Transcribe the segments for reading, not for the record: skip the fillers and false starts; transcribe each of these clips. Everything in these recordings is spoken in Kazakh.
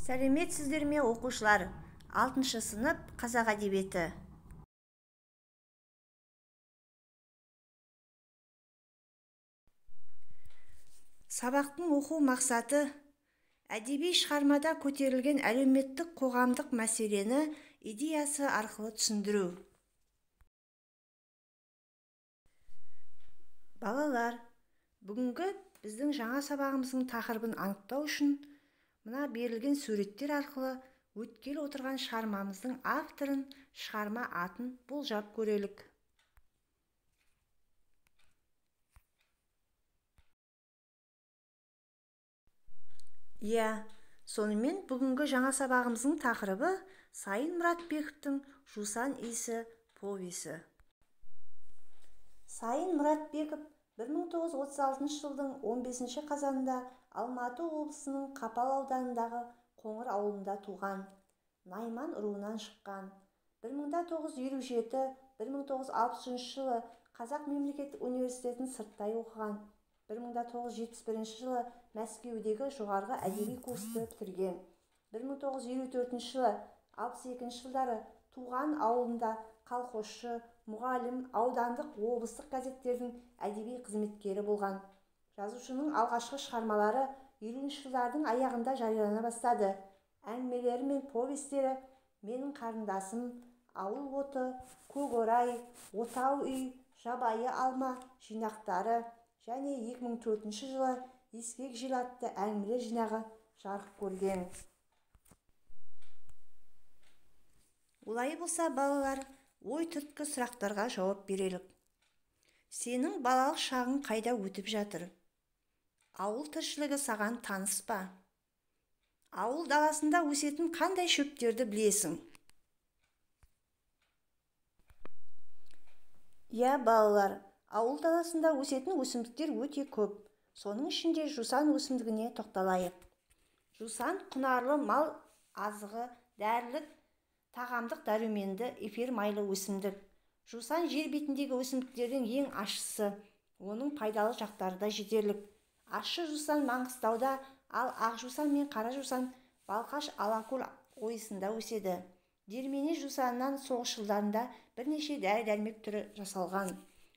Сәлеметсіздер ме оқушылар? 6 сынып қазақ әдебиеті. Сабақтың оқу мақсаты әдеби шығармада көтерілген әлеуметтік қоғамдық мәселені идеясы арқылы түсіндіру. Балалар, бүгінгі біздің жаңа сабағымыздың тақырыбын анықтау үшін мына берілген суреттер арқылы өткелі отырған шығармамыздың авторын, шығарма атын болжап көрелік. Сонымен бүгінгі жаңа сабағымыздың тақырыбы Сайын Мұратбековтің «Жусан иісі» повесі. Сайын Мұратбеков 1936 жылдың 15 қазанында Алматы облысының Қапал ауданындағы Қоңыр ауылында туған. Найман руынан шыққан. 1957-1960 жылы Қазақ мемлекеттік университетін сырттай оқыған. 1971 жылы Мәскеудегі жоғарғы әдеби курсты бітірген. 1954 жылы 62 жылдары туған ауылында колхозшы, мұғалім, аудандық, облыстық газеттердің әдеби қызметкері болған. Жазушының алғашқы шығармалары 50 жылдардың аяғында жариялана бастады. Әңгімелері мен повестері «Менің қарындасым», «Ауыл оты», «Көкорай», «Отау үй», «Жабайы алма» жинақтары және 2004 жылы «Ескек жел» атты әңгімелер жинағы жарық көрген. Олай болса, балалар, ой түрткі сұрақтарға жауап берелік. Сенің балалық шағың қайда өтіп жатыр? Ауыл тіршілігі саған таныс па? Ауыл даласында өсетін қандай шөптерді білесің? Балалар, ауыл даласында өсетін өсімдіктер өте көп. Соның ішінде жусан өсімдігіне тоқталайық. Жусан құнарлы мал азығы, дәрілік, тағамдық дәруменді, эфир майлы өсімдік. Жусан жер бетіндегі өсімдіктердің ең ащысы. Оның пайдалы жақтары да жетерлік. Ащы жусан Маңғыстауда, ал ақ жусан мен қара жусан Балқаш Алакөл ойысында өседі. Дермене жусанынан соғыс жылдарында бірнеше дәрі-дәрмек түрі жасалған.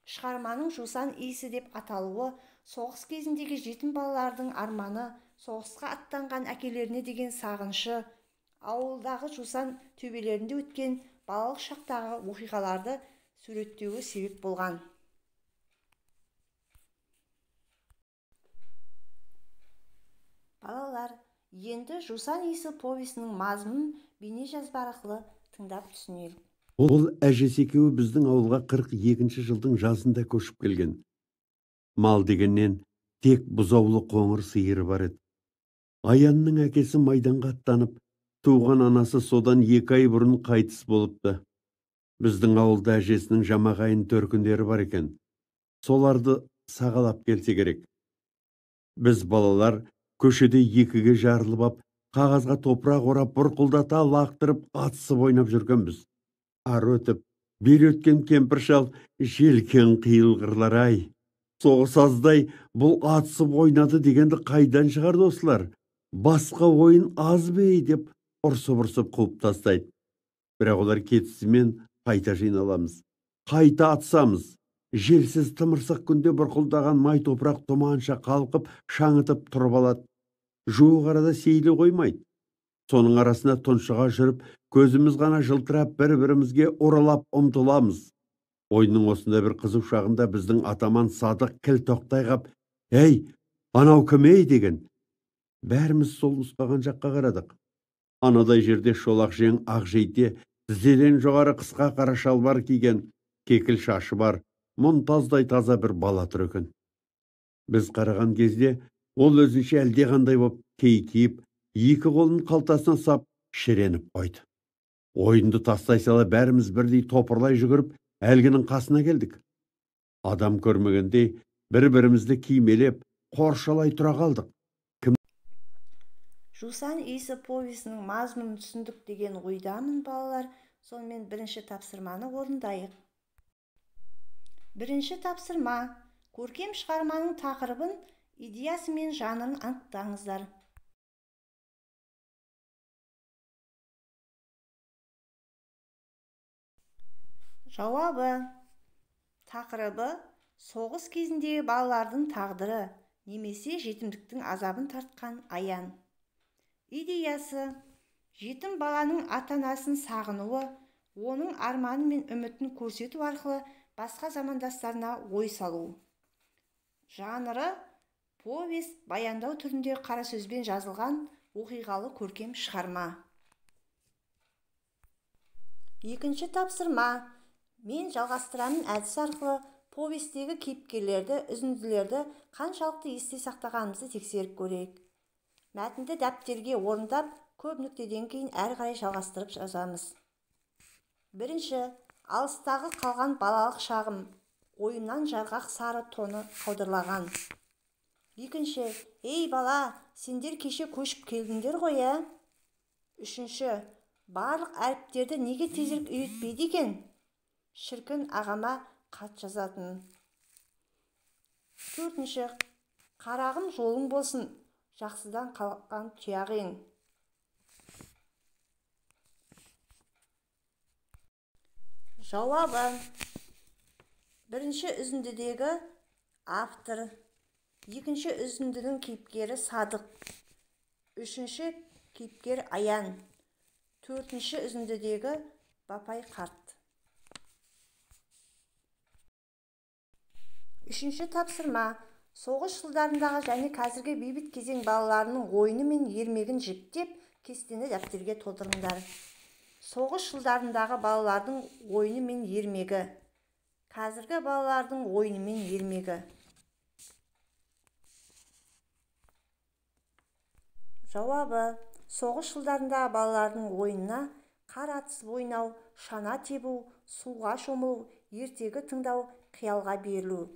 Шығарманың «Жусан иісі» деп аталуы соғыс кезіндегі жетім балалардың арманы, соғысқа аттанған әкелеріне деген сағынышы, ауылдағы жусан төбелерінде өткен балалық шақтағы оқиғаларды суреттеуі себеп болған. Балалар, енді «Жусан иісі» повесінің мазмұнын бейнежазба арқылы тыңдап түсінелік. Ол әжесі екеуі біздің ауылға 42 жылдың жазында көшіп келген. Мал дегеннен тек бұзаулы қоңыр сиыры бар еді. Аянның әкесі майданға аттанып, туған анасы содан 2 ай бұрын қайтыс болыпты. Біздің ауылда әжесінің жамағайын төркіндері бар екен. Соларды сағалап келсе керек. Біз балалар көшеде 2-ге жарылып ап, қағазға топырақ орап, бұрқылдата лақтырып, атысып ойнап жүргенбіз. Ары өтіп, бері өткен кемпір шал, желкен қиылғырлар-ай, соғыс аздай бұл атысып ойнады дегенді қайдан шығарды осылар? Басқа ойын аз бей деп ұрсып қуып тастайды. Бірақ олар кетісімен қайта жиналамыз, қайта атысамыз. Желсіз тымырсық күнде бұрқылдаған май топырақ тұманша қалқып, шаңытып тұрып алады. Жуық арада сейілі қоймайды. Соның арасында тұншыға жүріп, көзіміз ғана жылтырап, бір-бірімізге оралап ұмтыламыз. Ойынның осында бір қызу шағында біздің атаман Садық кіл тоқтай қап, «Ей, анау кім ей?» деген. Бәріміз сол нұсқаған жаққа қарадық. Анадай жерде шолақ жең ақ жейде, тізеден жоғары қысқа қара шалбар киген, кекіл шашы бар, мұнтаздай таза бір бала тұр екен. Біз қараған кезде ол өзінше әлдеқандай боп кейкиіп, 2 қолын қалтасына сап, шіреніп қойды. Ойынды тастай сала бәріміз бірдей топырлай жүгіріп, әлгінің қасына келдік. Адам көрмегендей бір-бірімізді кимелеп, қоршалай тұра қалдық. «Жусан иісі» повесінің мазмұнын түсіндік деген ойдамын, балалар. Сонымен бірінші тапсырманы орындайық. Бірінші тапсырма: көркем шығарманың тақырыбын, идеясы мен жанрын анықтаңыздар. Жауабы: тақырыбы соғыс кезіндегі балалардың тағдыры немесе жетімдіктің азабын тартқан аян. Идеясы: жетім баланың ата-анасын сағынуы, оның арманы мен үмітін көрсету арқылы басқа замандастарына ой салу. Жанры: повесть, баяндау түрінде қара сөзбен жазылған оқиғалы көркем шығарма. Екінші тапсырма: мен жалғастырамын әдісі арқылы повестегі кейіпкерлерді, үзінділерді қаншалықты есте сақтағанымызды тексеріп көрейік. Мәтінді дәптерге орындап, көп нүктеден кейін әрі қарай жалғастырып жазамыз. Бірінші: алыстағы қалған балалық шағым, ойымнан жарғақ сары тоны қаудырлаған. Екінші: ей бала, сендер кеше көшіп келдіңдер ғой, ә? Үшінші: барлық әріптерді неге тезірек үйретпейді екен? Шіркін ағама хат жазатын. Төртінші: қарағым жолың болсын, жақсыдан қалған тұяғың. Жауабы: бірінші үзіндідегі автор, екінші үзіндінің кейіпкері Садық, үшінші кейіпкер Аян, төртінші үзіндідегі Бапай қарт. Үшінші тапсырма: соғыс жылдарындағы және қазіргі бейбіт кезең балаларының ойыны мен ермегін жіктеп, кестені дәптерге толтырыңдар. Соғыс жылдарындағы балалардың ойыны мен ермегі, қазіргі балалардың ойыны мен ермегі. Жауабы: соғыс жылдарындағы балалардың ойынына қар атысып ойнау, шана тебу, суға шомылу, ертегі тыңдау, қиялға берілу.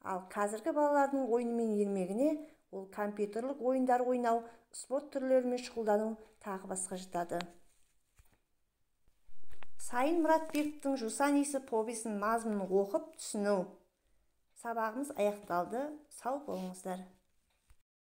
Ал қазіргі балалардың ойыны мен ермегіне ол компьютерлік ойындар ойнау, спорт түрлерімен шұғылдану тағы басқа жатады. Сайын Мұратбековтің «Жусан иісі» повесінің мазмұнын оқып түсіну. Сабағымыз аяқталды. Сау болыңыздар.